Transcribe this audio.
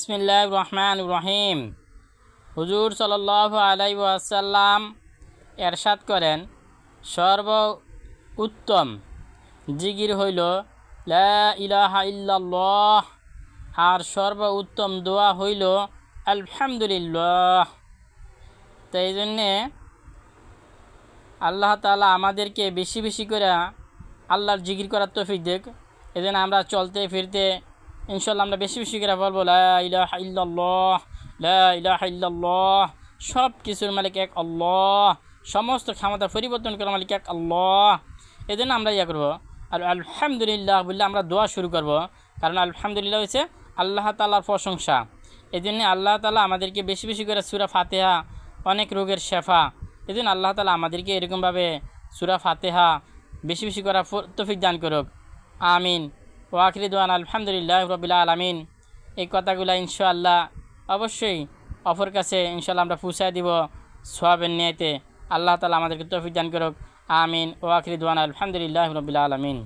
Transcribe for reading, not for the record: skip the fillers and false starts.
বিসমিল্লাহির রহমানির রহিম। হুজুর সাল্লাল্লাহু আলাইহি ওয়াসাল্লাম এরশাদ করেন, সর্ব উত্তম জিকির হইল লা ইলাহা ইল্লাল্লাহ, আর সর্ব উত্তম দোয়া হইল আলহামদুলিল্লাহ। তো এই জন্যে আল্লাহ তাআলা আমাদেরকে বেশি বেশি করে আল্লাহর জিকির করার তৌফিক দেখ। এই জন্য আমরা চলতে ফিরতে ইনশাল্লাহ আমরা বেশি বেশি করে বলবো লা ইলাহা ইল্লাল্লাহ, লা ইলাহা ইল্লাল্লাহ। সব কিছুর মালিক এক আল্লাহ, সমস্ত ক্ষমতা পরিবর্তন করার মালিক এক আল্লাহ। এই জন্য আমরা করবো আর আলহামদুলিল্লাহ বললে আমরা দোয়া শুরু করব, কারণ আলহামদুলিল্লাহ হচ্ছে আল্লাহ তাআলার প্রশংসা। এই জন্য আল্লাহ তাআলা আমাদেরকে বেশি বেশি করে সূরা ফাতিহা, অনেক রোগের শেফা। এই জন্য আল্লাহ তাআলা আমাদেরকে এরকমভাবে সূরা ফাতিহা বেশি বেশি করার তৌফিক দান করুক, আমিন। ও আখিরি দোয়ান আলহামদুলিল্লাহ রাব্বিল আলামিন। এই কথাগুলো ইনশাআল্লাহ অবশ্যই অপর কাছে ইনশাআল্লাহ আমরা পৌঁছায় দিব সওয়াবের নিয়তে। আল্লাহ তাআলা আমাদেরকে তৌফিক দান করুক, আমিন। ও আখিরি দোয়ান আলহামদুলিল্লাহ রাব্বিল আলামিন।